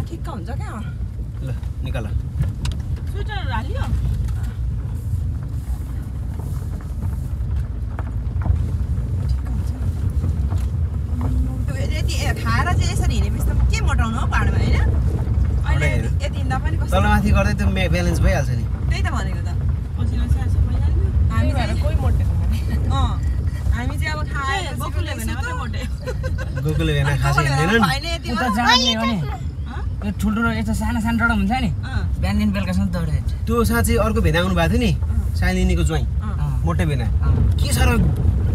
ठिक्क हुन्छ क्या ल निकाल स्वेटर हालियो यति खाएर चाहिँ यसरी हिँडेपछि त के मोटाउनु हो पाहाडमा होइन अहिले यति हिँड्दा पनि कस्तो तलमाथि गर्दै त्यो ब्यालेन्स भइहाल्छ नि त्यही त भनेको त हामी चाहिँ कोही मोटेको हामी चाहिँ अब खाएर गोकुले भने मात्रै मोटे गोकुले भेना खासै हिँड्दैनन् उता जाने हो नि यो ठुल्ठुलो यस्तो सानो सानो डडा हुन्छ नि बिहानदेखि बेलुकासम्म दौड्दै त्यो साँच्चै अर्को भेना आउनु भएको थियो नि साइलिनीको ज्वाइँ मोटे भेना के साह्रो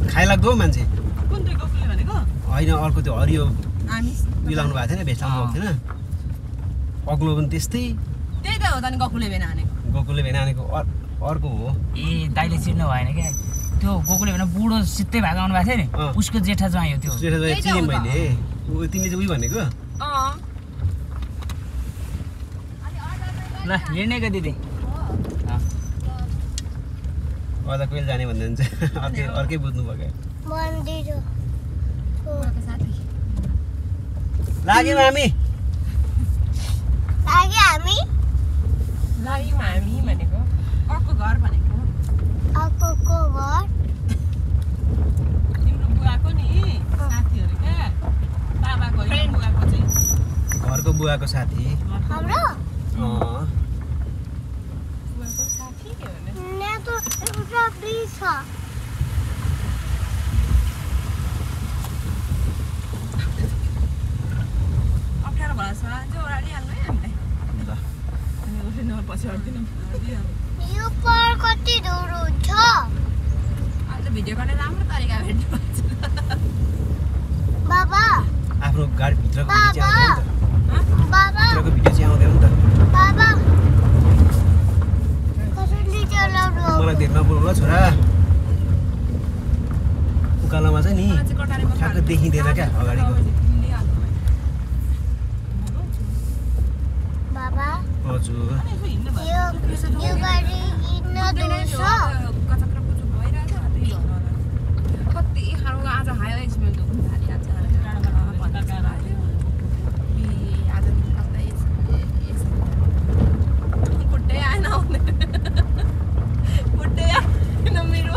खाइलाग्दो हो मान्छे कुन चाहिँ गोकुले भनेको होइन अर्को त्यो हरियो हामी मिलाउनु भएको थिएन भेस्ट लाउनु भएको थिएन अग्लो पनि त्यस्तै त्यही त हो त नि गोकुले भेना हानेको गोकुले भेना हानेको अर्को हो ए दाइले चिन्नु भएन क्या त्यो गोकुले भेना बुढो सित्तै भएको आउनु भएको थियो नि उसको जेठा ज्वाइँ हो त्यो जेठा ज्वाइँ चिने मैले तिमीले चाहिँ उयो भनेको ल हिँड्नेको दिदी अझ कहिले जाने भन्दा चाहिँ अर्कै बुझ्नु भयो लाग्यौँ हामी लाग्यौँ हामी भनेको अर्को घर भनेको तिम्रो बुवाको नि साथीहरू क्या बाबाको बुवाको चाहिँ घरको बुवाको साथी बुवाको साथी के भने अप्ठ्यारो भएछ चाहिँ ओह्रालिहाल्नु है हामीलाई हामी उठ्नु पछि हट्दिनौँ अहिले भिडियो गर्ने राम्रो तरिका भेट्नु आफ्नो गाडीभित्रको भिडियो चाहिँ आउँदैन नि त मलाई धेरै नबोल्नु ल छोरा उकालोमा चाहिँ नि ठ्याक्क देखिँदैन क्या अगाडिको हजुर कति खानु आज हायो एकछिन खुट्टै आएन खुट्टै आएन मेरो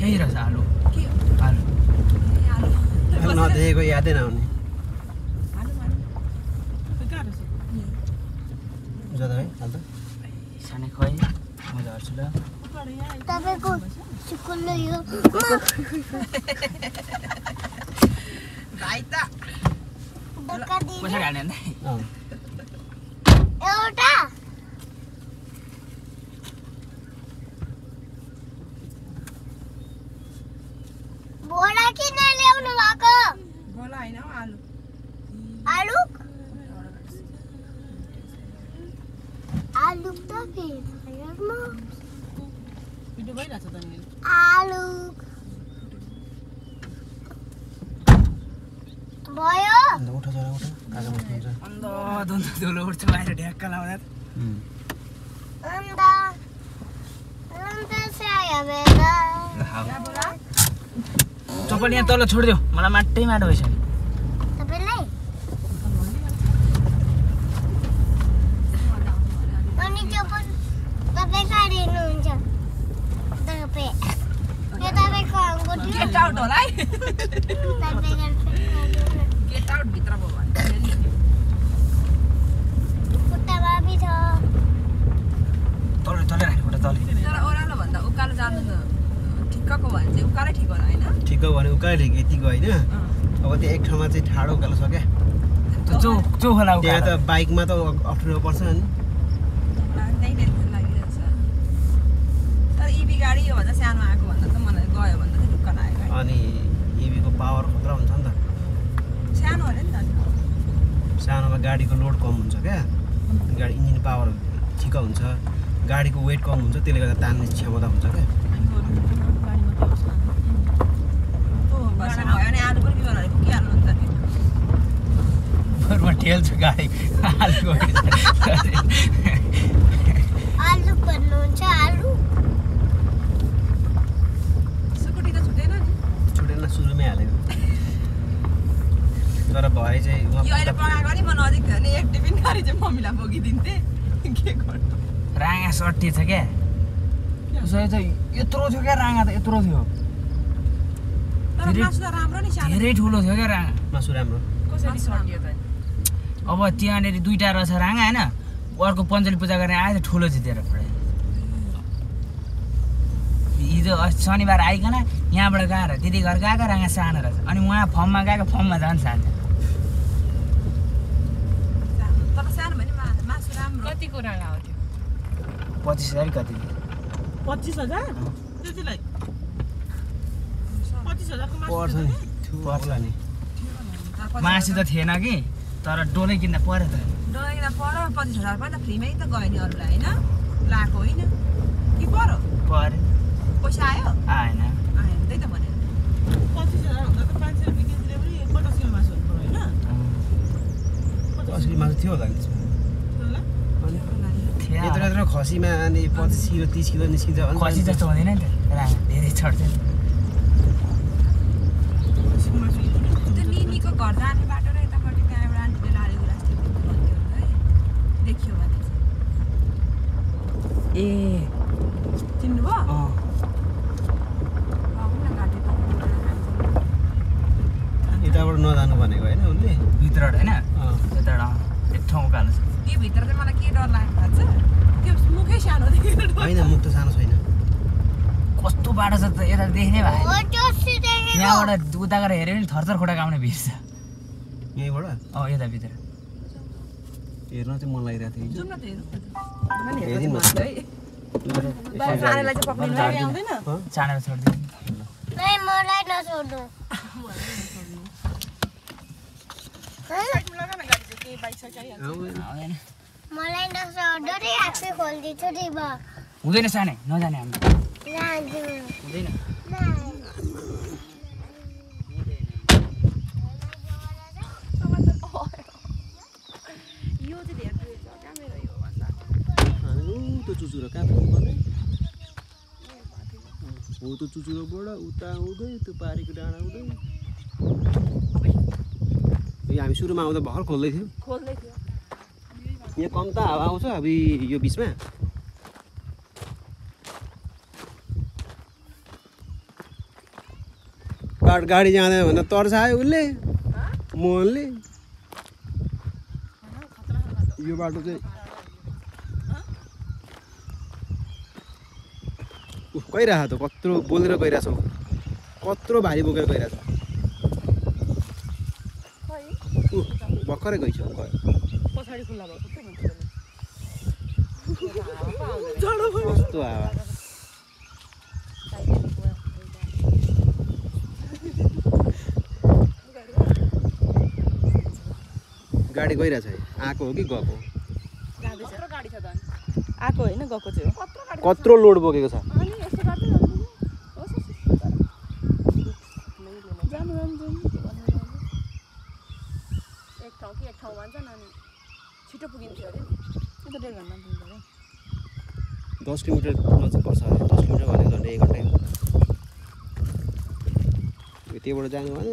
यही रहेछ आलु नदेखेको यादै नआउने जाँदा है हाल त सानै खुवाइ म झर्छु ल तपाईको सुकुल यो भाइ त कसरी हाल्ने अन्त एउटा बोला किन ल्याउनु भएको बोला हैन आलु आलु आलु त फेर्नु भिडियो भइरहेछ त नि आलु भयो उठ जरा उठ काका बस्नु हुन्छ अन्त दुन धुलो उठ्छ बाहिर ढ्याक्क लाउँदा अन्त साया बेला चप्पल यहाँ तल छोडिदेऊ मलाई माटै माटो भइसक्यो तपाईलाई अनि चप्पल तपाईँ कहाँ हेर्नुहुन्छ तपाईँ यो तपाईँको अङ्गुठी गेट आउट होला है गेट आउट भित्र भयो भने खुट्टा बाबी छ तल तल राख्नु खुट्टा तल तर ओह्रालो भन्दा उकालो जानु त ठिक्कको भने चाहिँ उकालै ठिक होला होइन ठिक भने उकालो ठिक यतिको होइन अब त्यो एक ठाउँमा चाहिँ ठाडो उकालो छ क्या चो होला त्यहाँ त बाइकमा त अप्ठ्यारो पर्छ नि त्यही टेन्सन लागिरहेछ तर इभी गाडी यो भन्दा सानो आएको भन्दा त मलाई गयो भन्दा चाहिँ ढुक्क लाग्यो है अनि इभीको पावर खतरा हुन्छ नि त सानो अरे नि त सानोमा गाडीको लोड कम हुन्छ क्या गाडी इन्जिन पावर ठिक हुन्छ गाडीको वेट कम हुन्छ त्यसले गर्दा तान्ने क्षमता हुन्छ क्या भयो भने आलु पनि के गर्नु पुगिहाल्नु नि त ठेल्छु गाडी आलु आलु भन्नुहुन्छ आलु सुकुटी त छुटेन नि छुटेन सुरुमै हालेको तर भए चाहिँ यो अहिले पकाएको नि म नजिक थियो भने एक टिफिन गरी चाहिँ मम्मीलाई बोकिदिन्थे के गर्नु राँगा सट्टी छ क्या उसो त यत्रो थियो क्या राँगा त यत्रो थियो तर मासु त राम्रो नि सानो धेरै ठुलो थियो क्या राँगा मासु राम्रो कसरी सकियो त अब त्यहाँनिर दुईटा रहेछ राँगा होइन अर्को पञ्चली पूजा गर्ने आयो ठुलो थियो तेरो हिजो शनिबार आइकन यहाँबाट गएर दिदी घर गएको राँगा सानो रहेछ अनि उहाँ फर्ममा गएको फर्ममा झन् सानो तर सानो भने मासु राम्रो कतिको राँगा हो त्यो 25,000 कति 25,000 त्यतिलाई 25,000 को पर्छ नि पर्ला नि मासु त थिएन कि तर डोलै किन्दा पर्यो त डोइना पर्यो 25,000 पनि त फ्रीमै त गयो नि अरूलाई होइन लाएको होइन कि पर्यो पर्यो पैसा आयो आएन आएन त्यही त भने 25,000 हुँदा त 500 रुपियाँ केजीले पनि 50 किलो मासु हुनु पर्यो होइन असली मासु थियो होला नि त्यसमा यत्रो यत्रो खसीमा अनि 25 किलो 30 किलो निस्किन्छ खसी जस्तो हुँदैन नि त राँगा धेरै छड्छ त्यो निनीको घर जाने बाटो र यतापट्टि त्यहाँ एउटा आन्टीले लाडेको रास्ता है देखियो भने ए चिन्नुभयो यताबाट नजानु भनेको होइन उसले भित्रबाट होइन त्यताबाट एक ठाउँ उकालो छ यो भित्र चाहिँ मलाई के डर लाग्यो थाहा छ त्यो मुखै सानो देखेर होइन मुख त सानो छैन कस्तो बाटो छ त यता देख्ने भए हो जस्तो देखेको यहाँबाट उता गएर हेऱ्यो भने थरथर खुट्टा काउने भिड छ यहीँबाट यता भित्र हेर्न चाहिँ मन लागिरहेको थियो जाउँ न त हेरौँ हेरिदिउँ न। सानोलाई चाहिँ पक्रिनु आउँदैन चाँडेर छोडिदिनु नै मलाई नछोड्नु आउँदैन मलाई नछोड्नु रे आफै खोलिदिन्छु नि म हुँदैन सानै नजाने हामी लान्छु हुँदैन यो चाहिँ धेरै छ क्यामेरा यो भन्दा त्यो चुचुरो कहाँ पुग्नुपर्ने हो त्यो चुचुरोबाट उता आउँदै त्यो पारीको डाँडा आउँदै यो हामी सुरुमा आउँदा भर्खर खोल्दै थियो खोल्दै थियो यहाँ कम त हावा आउँछ अब यो बिचमा गाडी जाँदैन भनेर तर्सायो उसले मोहनले यो बाटो चाहिँ गइरहेको त कत्रो बोलेर गइरहेछौ कत्रो भारी बोकेर गइरहेछ भर्खरै गइछ पछाडि खुल्ला भएको कस्तो हावा गाडी गइरहेछ है आएको हो कि गएको गाडी छ त आएको होइन गएको चाहिँ हो कत्रो लोड बोकेको छ अनि यस्तो गर्दै जानु एक ठाउँ कि एक ठाउँ भन्छन् अनि छिटो पुगिन्थ्यो अरे नि त्यो त 1.5 घन्टा पुग्छ अरे 10 किलोमिटर नजिक पर्छ 10 किलोमिटर भनेको झन्डै 1 घन्टा त्यहीबाट जानु भएन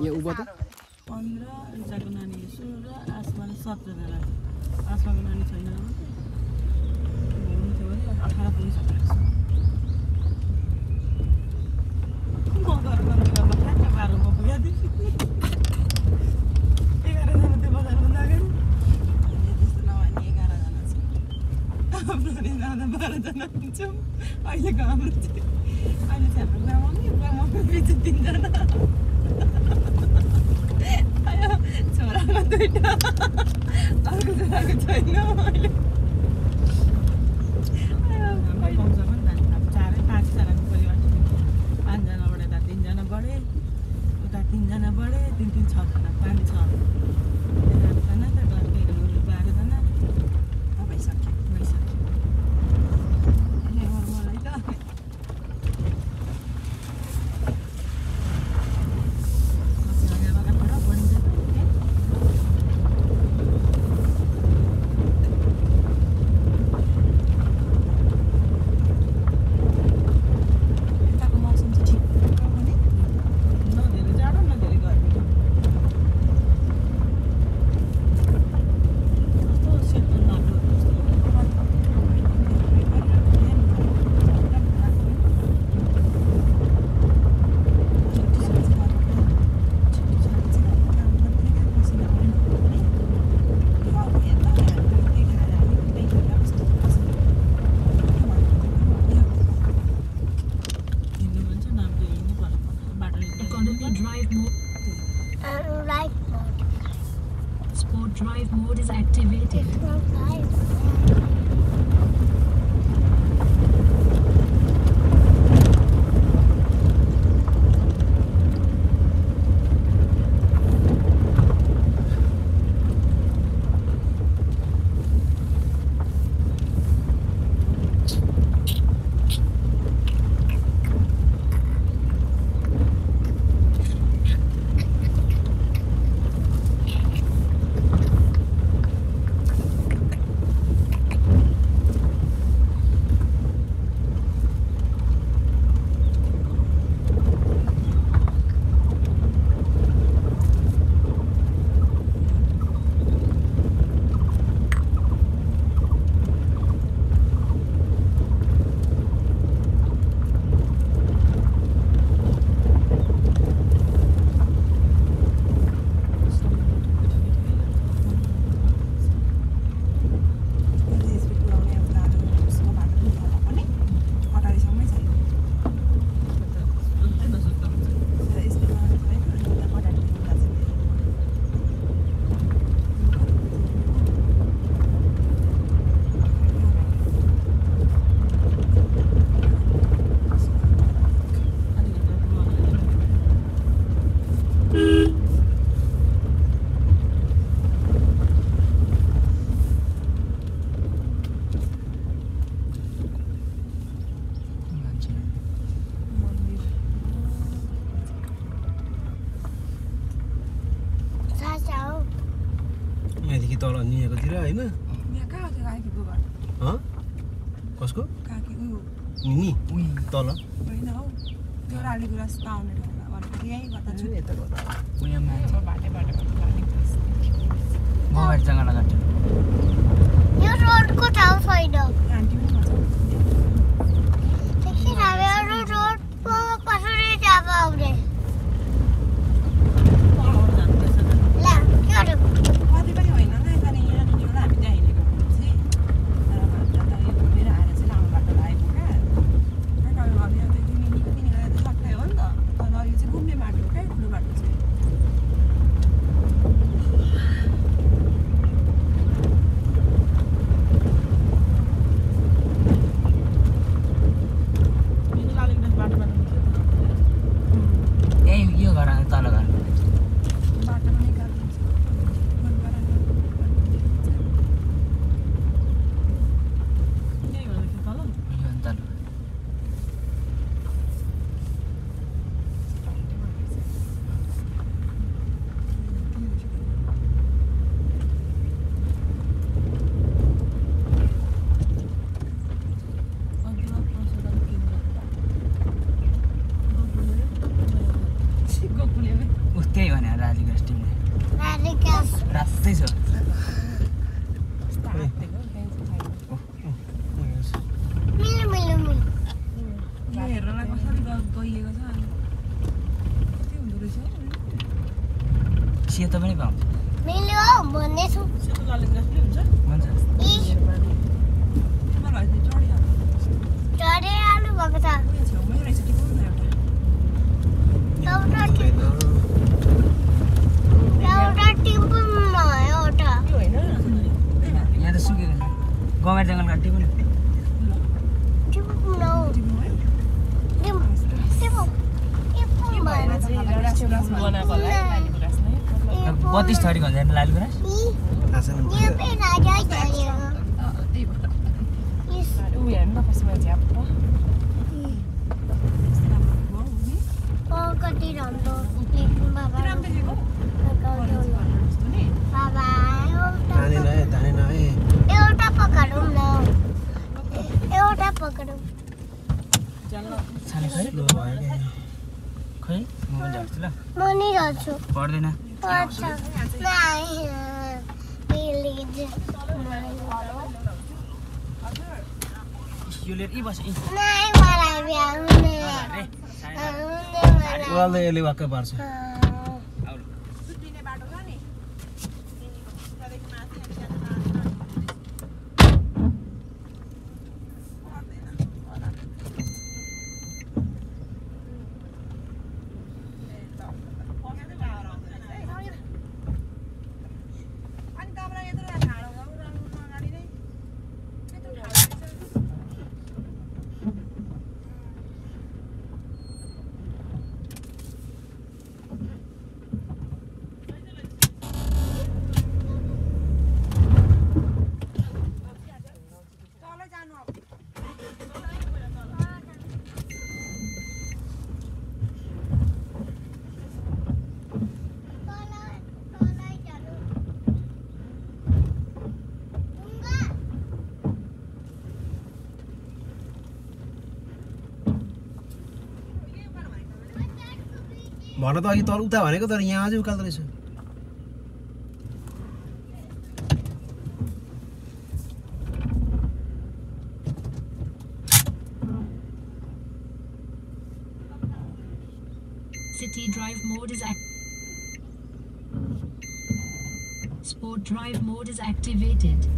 यहाँ उभो त 15 जाको नानी 16 आसमाले 17 जना आसमाको नानी छैन हुन्थ्यो भने 18 पुगिसक्यो म घरमा ठ्याक्क 12 मा पुगेको थिएँ 11 जना त्यो बजारमा अगाडि त्यस्तो नभए 11 जना छ हाम्रो जाँदा 12 जना हुन्छौँ अहिलेको हाम्रो चाहिँ अहिले चाहिँ हाम्रो गाउँमा पछि 3 जना छोराको 2टा अर्को छोराको छैन अहिले चारै 5 जनाको परिवार 5 जनाबाट यता 3 जना बढे उता 3 जना बढे 3 3 6 जना 5 6 जना त घरकै 12 जना भइसक्यो मलाई त त्यसमा खायो यहाँदेखि तल नियाकोतिर होइन यहाँ कहाँ हो त्यो गाईको गोबर कसको काकी उयो नि तल होइन हौ त्यो राली गुराँस पाउने ठाउँमा भनेको यहीँ गर्दा छु यता गर्दा उयोमा बाटो राली गुराँस गोबर जङ्गल काट्यो यो रोडको ठाउँ छैन आन्टी पनि भन्छ देखिन हामी अरू रोडको कसरी जाब आउने ल के गर्नु कति पनि होइन नि यहाँनिर हामी त्यहाँ हिँडेको चाहिँ तर यो घुमेर आएर चाहिँ लामो बाटो लागेको क्या अनि अब तिमी सट्टै हो नि त तर यो चाहिँ घुम्ने बाटो हो क्या ठुलो बाटो चाहिँ यही यो घर तल घर बाटोमा निकालिदिन्छ यो तल उस्तै भने राजीको टिमले राधिकास रास्तै छ मिल्नु मिल्नु मिल्नु यो हेर्नलाई कसरी गइएको छ अनि कति हुँदो रहेछ सेतो पनि पाउँछ मिल्यो हौ भन्दैछु हुन्छ इ मलाई चाहिँ चढिहाल्छ चढिहाल्नु भएको छ उयो छेउमै रहेछ टिपाउनु न एउटा एउटा टिम्पुमा एउटा त्यो होइन यहाँ त सुकेको छ गोबर जङ्गल काट्यो पनि टिम्पुमा टिपाउनु है टिम्पु 32 थरीको हुन्छ हेर्नु लालु गुराँस थाहा छैन यो पे राजा चढ्यो त्यही भएर इस ऊ हेर्नु न कसमा झ्याप्प कति राम्रो लेख्नु बाबा राम्रो देखेको बाबा तानेन है एउटा पकडौँ न एउटा पकडौँ छाने खै लो भयो क्या खै म पनि झर्छु ल म नि गर्छु पर्दैन पर्छ प्लिज यो लिएर यी बस यी नाइ मलाई भ्याउने उहाँले यसले वाक्कै पार्छ सुत्तिने बाटो छ नि त्यहाँदेखि माथि अनि तपाईँलाई यत्रो ढाडो भन त अघि तल उता भनेको तर यहाँ अझै उकाल्दो रहेछ City drive mode is Sport drive mode is activated.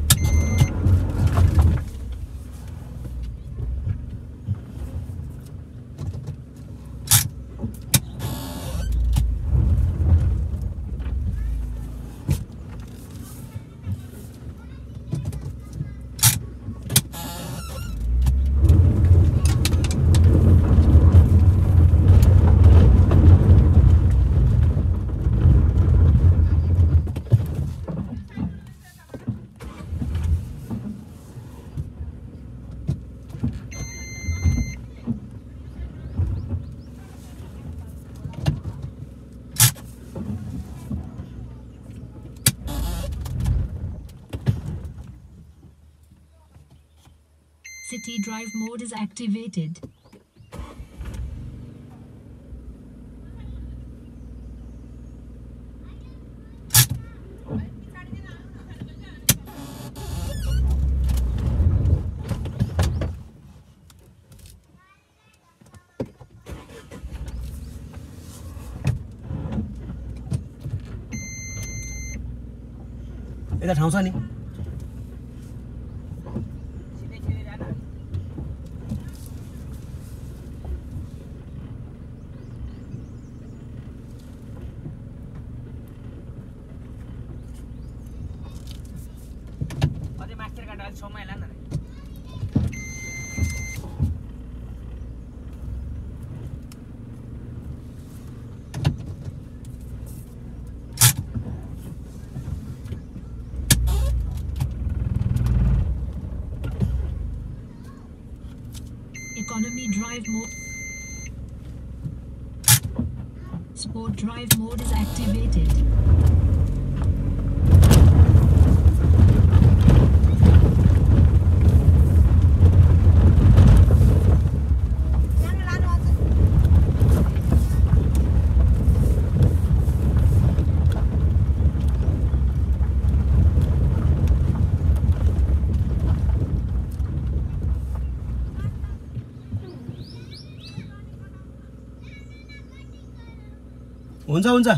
City drive mode is activated. यता ठाउँ छ नि अझै मास्टर काट्दा अलिक समय लाग्ला नि Economy drive mode. Sport drive mode is activated. हुन्छ हुन्छ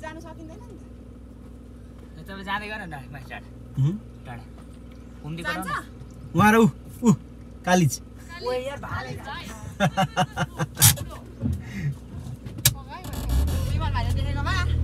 जानु सकिँदैन नि त तपाईँ जाँदै गर न माथि टाढा टाढा घुम्दै गर न उहाँ र ऊ कालिज ओ यार भाले विमान भाइले देखेको भए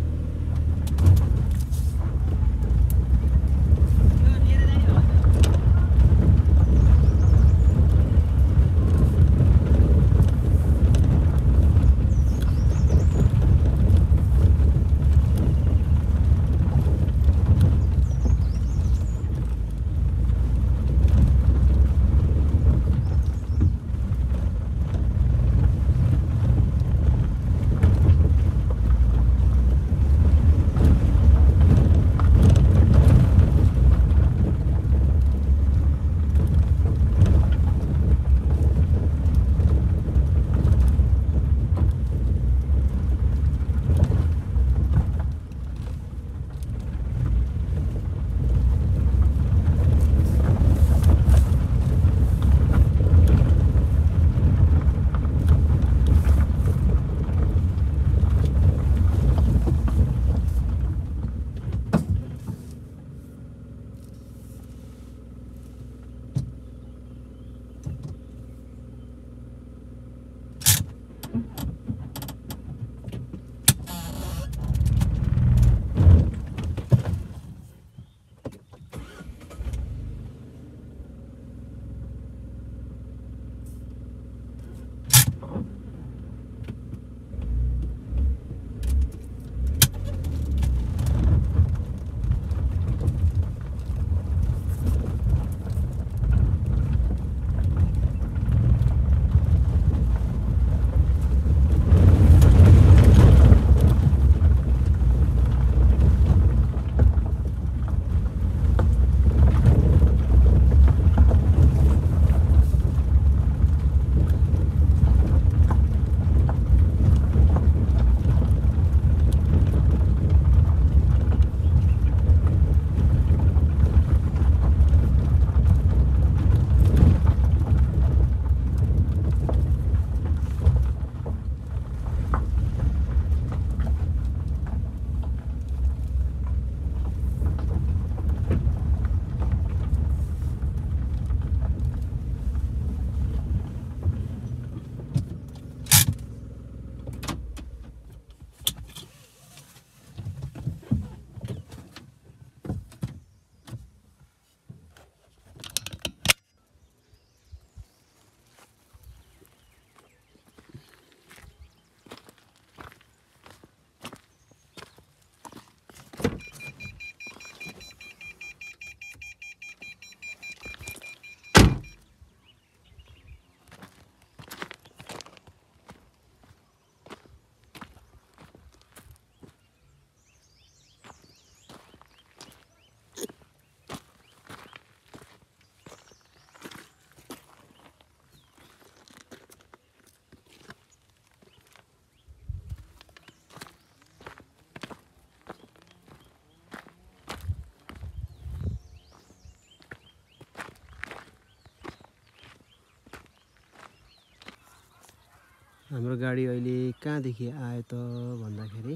हाम्रो गाडी अहिले कहाँदेखि आयो त भन्दाखेरि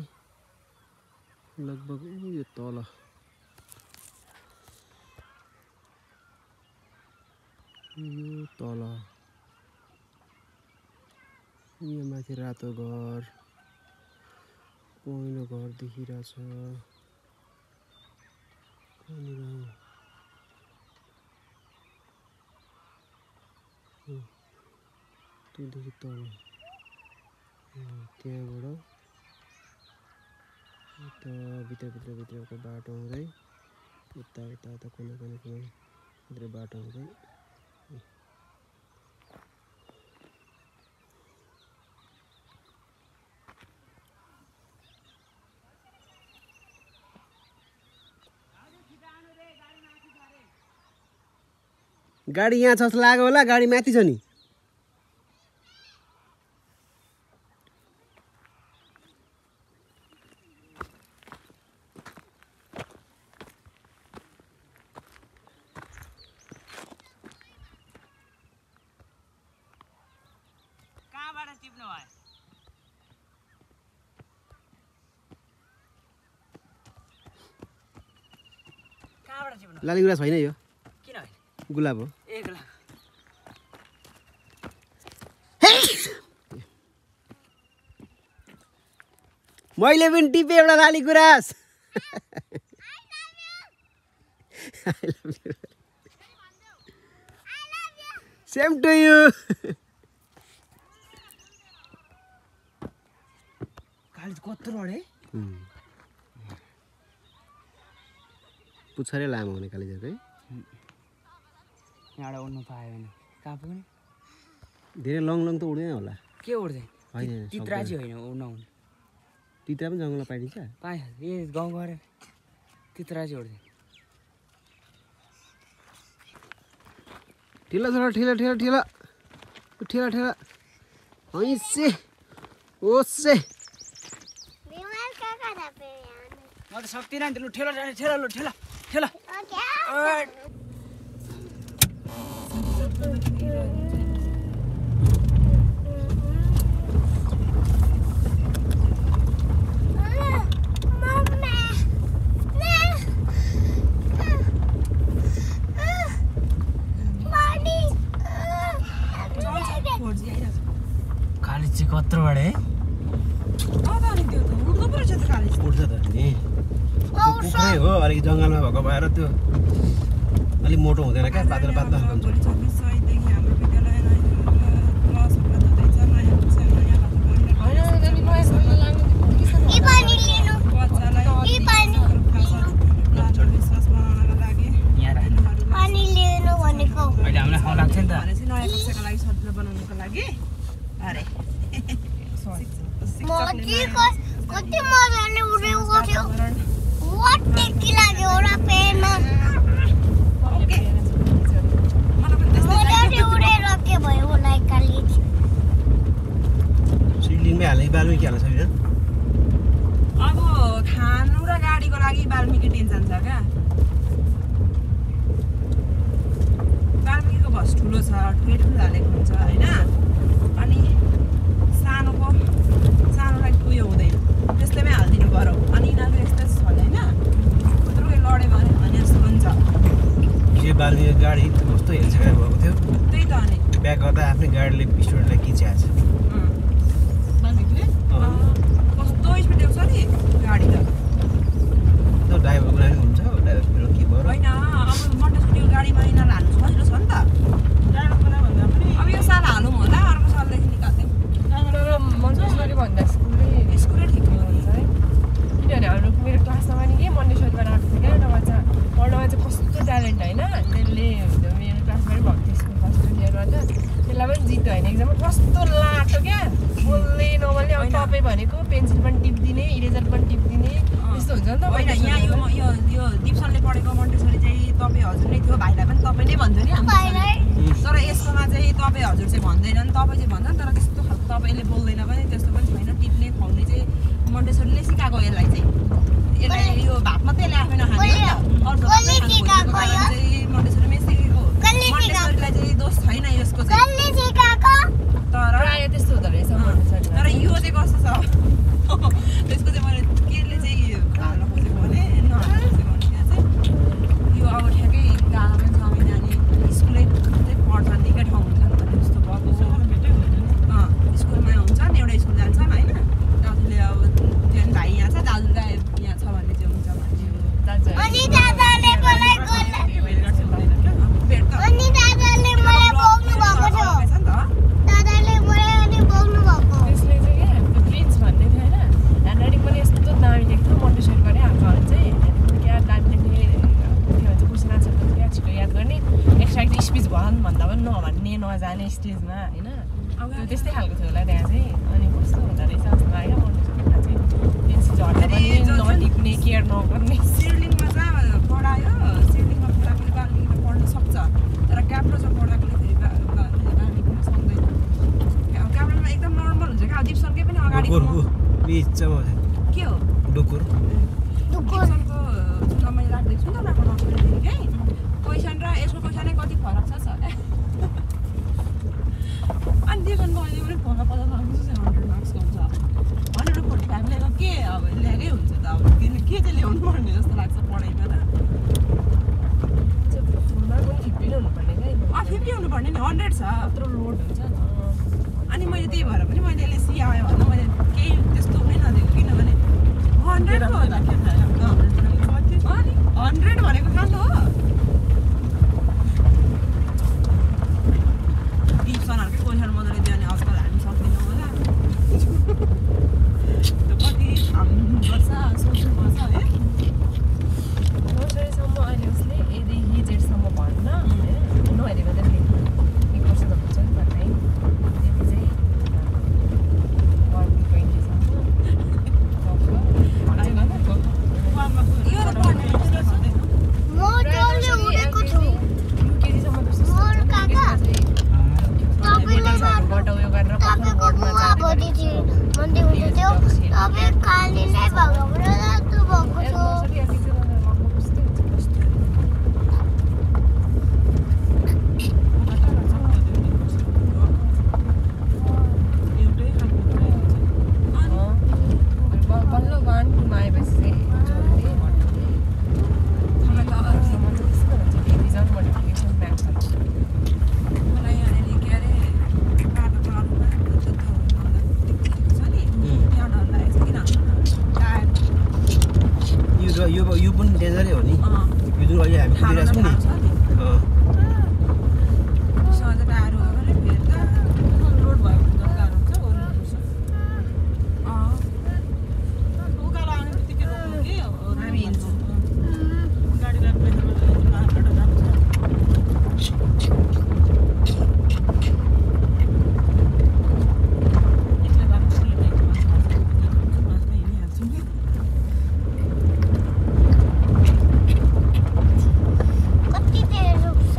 लगभग यो तल यो माथि रातो घर पहेँलो घर देखिरहेछ त्योदेखि तल त्यहाँबाट यता भित्रको बाटो आउँदै यता कुना भित्र बाटो आउँदै गाडी यहाँ छ जस्तो लाग्यो होला गाडी माथि छ नि कहाँबाट टिप्नु भयो कहाँबाट टिप्नु लालीगुँडा छैन यो किन होइन गुलाब हो ए गुलाब मैले पनि टिपे एउटा लालीगुँरास सेम टु यु काली कत्रो अरे पुच्छरै लामो हुने कालीजको है यहाँबाट उड्नु पायो भने कहाँ पुग्ने धेरै लङ त उड्दैन होला के उड्दैन होइन तित्राजी होइन उड्न हुने तित्रा पनि जङ्गलमा पाइन्छ पाइहाल्छ ए गाउँ गएर तित्राजी उड्दैन ठेला हैसे ओसे बिमार काका थापे म त सक्दिनँ नि ठेला काली चाहिँ कत्रो बडे उठ्छ त नि कुखुरै हो अलिक जङ्गलमा भएको भएर त्यो अलिक मोटो हुँदैन क्या पातलो हुन्छ अहिले हामीलाई खाउँ लाग्छ नि त कति मजाले उडेको थियो वाट टेकी लाग्यो होला पेनमा मजाले उडेर के भयो होला काली सिडलिङमै हाल्ने बाल्मिकी हाल्न सकिँदैन अब खानु र गाडीको लागि बाल्मिकी टेन्सन छ क्या बाल्मिकीको बस ठुलो छ ठुलो हालेको हुन्छ होइन अनि सानोलाई उयो हुँदैन त्यसैमै हालिदिनु पर्यो अनि यिनीहरू यस्तो छ होइन खुत्रुकै लड्यो भने जस्तो हुन्छ यो बाल्मिकी गाडी कस्तो हेलसेक्राइ भएको थियो त्यही त अनि ब्याक गर्दा आफ्नै गाडीले स्टुडेन्टलाई खिचिहाल्छ बाल्मिकीले कस्तो स्पिड छ नि गाडी त ड्राइभरको लागि हुन्छ ड्राइभर के भयो होइन अब मन्टेसरीको गाडीमा यिनीहरू हाल्नु सजिलो छ नि त ड्राइभरको लागि भन्दा पनि अब यो साल हालौँ होला अर्को सालदेखि निकाल्थ्यौँ मन्टेसरी भन्दा स्कुलै ठिक हुन्छ है किनभने हाम्रो मेरो क्लासमा पनि के मन्टेसरीबाट आएको थियो क्या एउटा बच्चा पढ्नमा चाहिँ कस्तो ट्यालेन्ट होइन त्यसले मेरो क्लासमा पनि भएको थियो स्कुल फर्स्ट इयरमा त त्यसलाई पनि जित्यो होइन एक्जाममा कस्तो लाटो क्या बोल्ने नबोल्ने अब तपाईँ भनेको पेन्सिल पनि टिपिदिने इरेजर पनि टिपिदिने त्यस्तो हुन्छ नि त होइन यहाँ यो दिप्सनले पढेको मन्टेसरी चाहिँ तपाईँ हजुर नै थियो भाइलाई पनि तपाईँ नै भन्थ्यो नि तर यसकोमा चाहिँ तपाईँ हजुर चाहिँ भन्दैन नि तपाईँ चाहिँ भन्छ नि तर त्यस्तो खालको तपाईँले बोल्दैन पनि त्यस्तो पनि छैन टिप्ने खुवाउने चाहिँ मन्टेसरीले सिकाएको यसलाई चाहिँ यो भात मात्रै यसले आफै नखाने चाहिँ मन्टेसरीमै सिकेको मन्टेसरीलाई चाहिँ दोष छैन यसको चाहिँ प्रायः त्यस्तो हुँदो रहेछ मन्टेसरी तर यो चाहिँ कस्तो छ त्यसको चाहिँ मैले केले चाहिँ हाल्न खोजेको भने नहाल्न खोजेको भने त्यहाँ चाहिँ यो अब ठ्याक्कै गाला पनि छ भने नानी स्कुलै पढ्छ निकै ठाउँ हुन्छ भने जस्तो भएको स्कुलमै हुन्छ नि एउटा स्कुल जान्छन् होइन दाजुले अब त्यो भाइ यहाँ छ दाजुलाई यहाँ छ भन्ने चाहिँ हुन्छ भन्ने अनि दादाले मलाई भेट अनि दादाले मलाई बोक्नु भएको थियो दादाले मलाई अनि बोक्नु भएको त्यसले चाहिँ क्या त्यो प्रिन्स भन्ने थियो होइन ह्यान्डराइटिङ पनि यस्तो दामी देख्थ्यो मन्टेसरीबाटै आएको भने चाहिँ क्या दामी देख्ने के भन्छ क्वेसन आन्सर क्या छिटो याद गर्ने एक्स्ट्रा स्पिच भन् भन्दा पनि नभन्ने नजाने स्टेजमा होइन त्यो त्यस्तै खालको थियो होला त्यहाँ चाहिँ अनि कस्तो हुँदो रहेछ जस्तो लाग्यो मन्टेसरीमा चाहिँ पेन्सिल झर्दा पनि नटिप्ने केयर नगर्ने सिर्लिङमा चाहिँ पढायो सिर्लिङमा पढाएकोले बालिङमा पढ्न सक्छ तर क्याप्रोमा पढाएकोले फेरि बालिङमा सक्दैन क्याप्रोमा एकदम नर्मल हुन्छ क्या डिप्सनकै पनि अगाडि के हो डुकुर डिप्सनको जुन मैले राखिदिएको छु नि त उनीहरूको नर्सरीदेखि क्वेसन र यसको क्वेसनै कति फरक छ अनि डिप्सनको अहिले पनि 50 मार्क्स 100 मार्क्सको हुन्छ 145 ल्याएको के अब ल्याएकै हुन्छ त अब के चाहिँ ल्याउनु पर्ने जस्तो लाग्छ पढाइमा त फुलमा पनि 50 हुनुपर्ने क्या 50 हुनुपर्ने नि 100 छ यत्रो लोड हुन्छ अनि मैले त्यही भएर पनि मैले यसले सी आयो भन्दा मैले केही त्यस्तो नै नदिएको किनभने 100 हो त के थाहा 100 भनेको खानु हो डिप्सनहरूकै क्वेसन मजाले दियो भने आजकल हामी सक्दैनौँ होला कति हाल्नुपर्छ सोच्नुपर्छ है नर्सरीसम्म अहिले उसले एदेखि जेडसम्म भन्न नहेरेको त 1 वर्ष त हुन्छ नि भन्दै त्यति चाहिँ 120सम्म म डरले उडेको छु युकेजीसम्म जस्तो काका बाट उयो गरेर तपाईँको बुवा भोलि थियो मन्दिर हुँदै थियो तपाईँ काली नै भएको रातो भएको थियो बल्ल 1 2 मा आएपछि चाहिँ जोड्ने भन्ने मलाई त अरूसम्म चाहिँ त्यस्तो हुन्छ डिभिजन मल्टिप्लिकेसन म्याथहरू मलाई यहाँनिर के अरे बाटोमा छ नि त्यहाँ डर लागेको छ किन यो पनि डेन्जरै हो नि यो जुन अहिले हामी कुदिरहेको छौँ नि सधैँ टाढो हो भने फेरि त लोड भएको हुन्छ गाह्रो हुन्छ ओर्नुपर्छ उकालो आउने बित्तिकै रोक्नु कि हामी हिँड्छौँ गाडीलाई प्रेसर बाटो जान्छ कति देर रोक्छ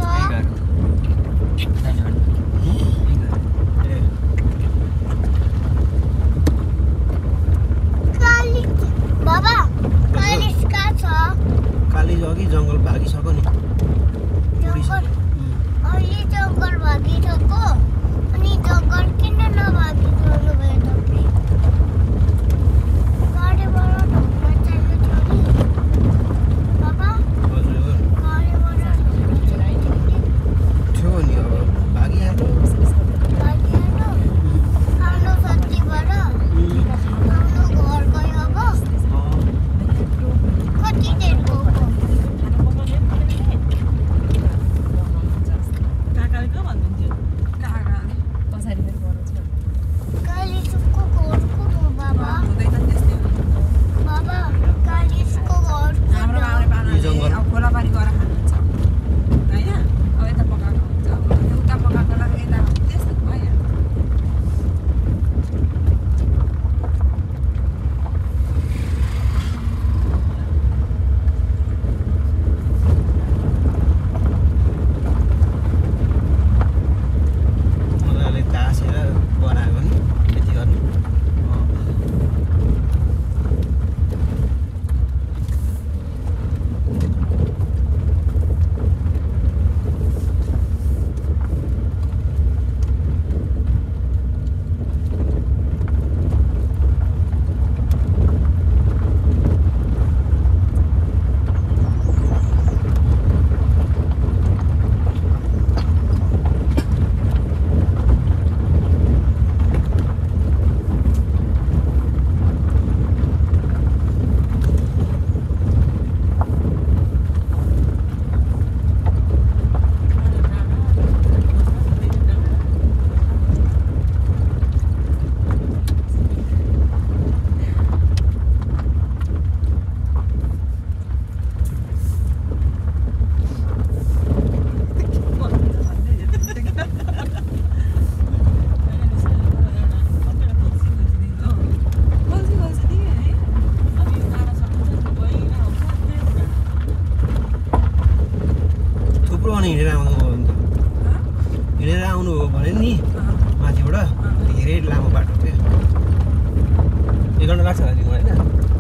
1 घन्टा लाग्छ होला नि होइन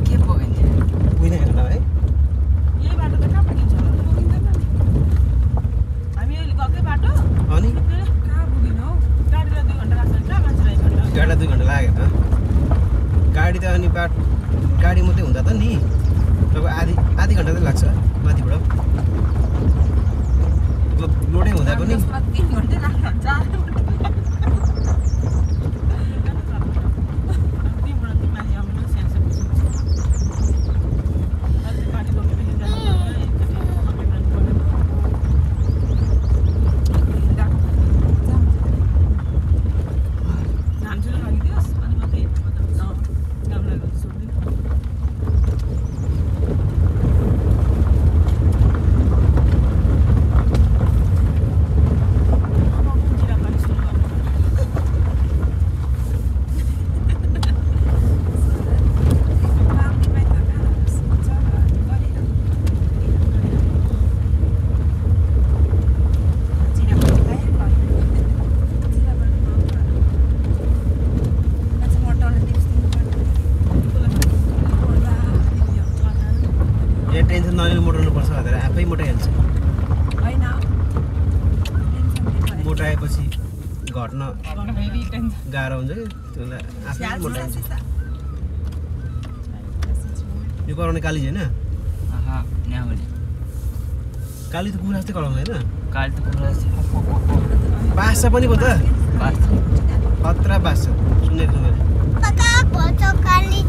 के पुगिन्छ पुगिँदैन 1 घन्टा है यही बाटो त कहाँ पुगिन्छ होला पुगिँदैन नि हामी अहिले गएकै बाटो अनि कहाँ पुगिनु हौ गाडीलाई 2 घन्टा लाग्छ कहाँ मान्छेलाई 1 घन्टा गाडीलाई 2 घन्टा लागेन गाडी त अनि गाडी मात्रै हुँदा त नि लगभग आधी घन्टा चाहिँ लाग्छ माथिबाट मतलब लोडै हुँदा पनि 3 घन्टा लाग्छ टेन्सन नलिनु मोटाउनुपर्छ भनेर आफै मोटाइहाल्छ होइन मोटाएपछि घट्न गाह्रो हुन्छ कि त्यसलाई आफै मोटाइन्छ यो कराउने काली होइन काली त कुखुरा जस्तै कराउँछ होइन काली त पुरा बाँस पनि पो त खतरा बाँस छ सुनेको छु मैले पका भन्छ काली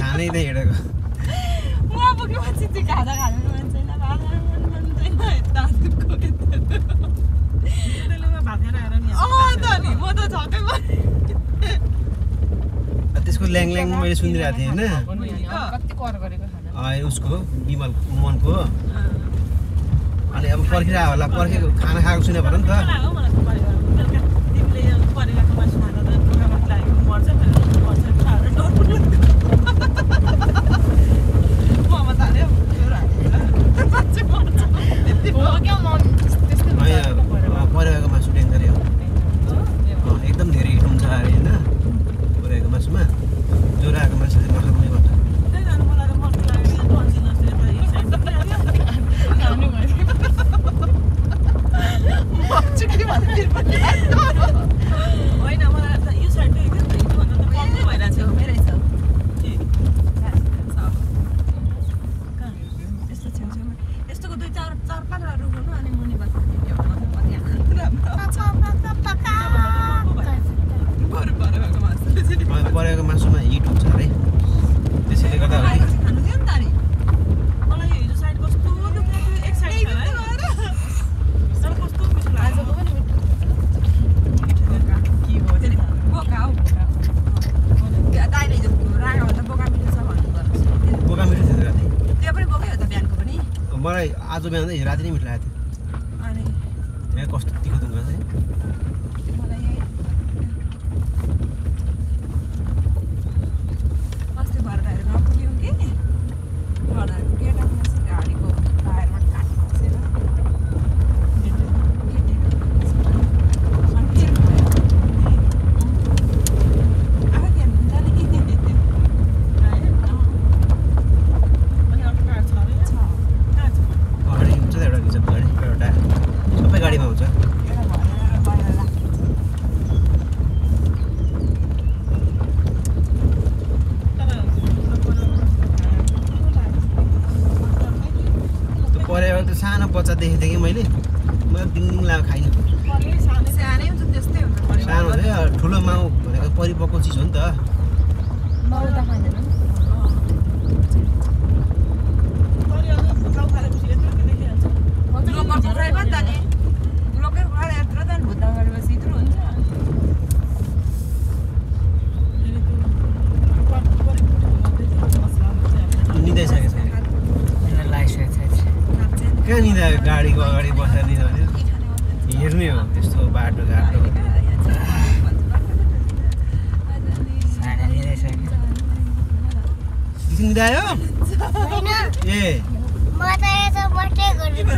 खानै त हिँडेको त्यसको ल्याङ मैले सुनिरहेको थिएँ होइन कति कर गरेको खाना उसको विमल मनको अनि अब पर्खिरहेको होला पर्खेको खाना खाएको सुने भन नि त परेको मासु डेन्जरै हो एकदम धेरै हिट हुन्छ अरे होइन परेको मासुमा ज्वरो आएको मासुले नखानु पर्छ होइन मलाई यो साइड भइरहेको छ मेरै छ यस्तो छेउछेउमा यस्तोको 2-4-5 रुखहरू अनि मुनि बस्नु परेको मासुमा हिट हुन्छ अरे त्यसैले गर्दा खानु थियो नि त नि मलाई हिजो साइड कस्तो दुख्यो एक साइड तर कस्तो मिठो लाग्यो के भयो त्यसले बोका हौ दाइले हिजो रागा भन्दा बोका मिठो छ भन्नु बोका मिठो थियो राति त्यो पनि बोकै हो त बिहानको पनि मलाई आज बिहान हिजो राति नै मिठो लागेको अनि थियो कस्तो तिखो दुङ्गा चाहिँ मलाई अस्ति भएर दाइले नपुग्यौँ कि देखेको थिएँ कि मैले दिन लाग्यो खाइन सानै हुन्छ त्यस्तै हुन्छ सानो हुन्छ ठुलो माउ भनेको परिपक्व चिज हो नि त माउ त खाँदैन निदाइसकेको छ कहाँ निदा गाडीको अगाडि बसेर निदा भने हेर्ने हो यस्तो बाटो घाटो निदायो होइन ए म त यसो मात्रै गरेको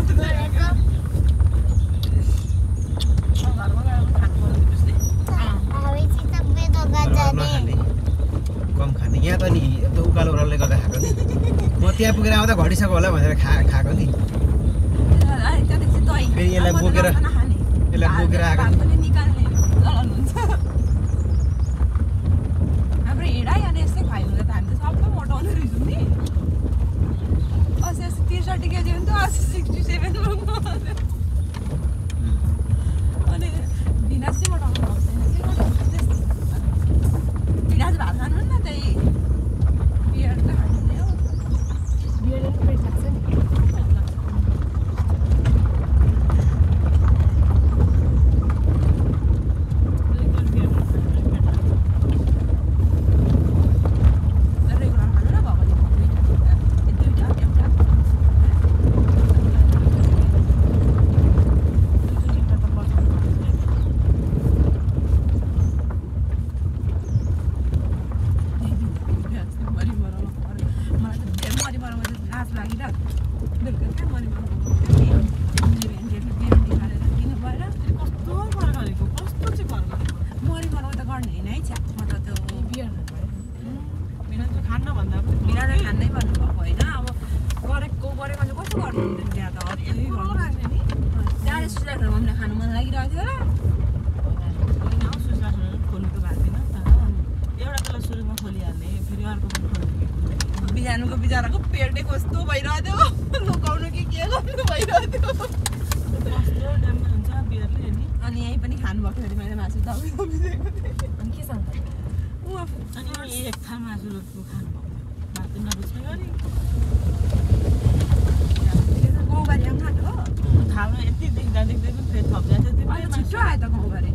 हामी चाहिँ सबै दोकान जाने नखाने कम खाने यहाँ त नि यस्तो उकालो ओह्रालोले गर्दा खाएको नि म त्यहाँ पुगेर आउँदा घटिसक्यो होला भनेर खाएको नि फेरि यसलाई बोकेर आएको हाम्रो हिँडाइ अनि यस्तै खाइ हुँदा त हामी त सबै मोटाउने रहेछौँ नि 63 केजी हुन्छ 67 अनि भिनाज चाहिँ मोटाउनु भिनाज भात खानु न त्यही बियर त खानु हो बियर पनि पेट लाग्छ नि बिहानको बिचराको पेटै कस्तो भइरहेको थियो लुकाउनु कि के गर्नु भइरहेको थियो अनि यहीँ पनि खानुभएको थियो मैले मासु अनि के छ अनि एक थाल मासु खानुभएको भात नबुझ्ने गरी गाउँबारी आउनु हो थालमा यति देख्दा पनि फेरि थप्दा छिटो आयो त गाउँबारी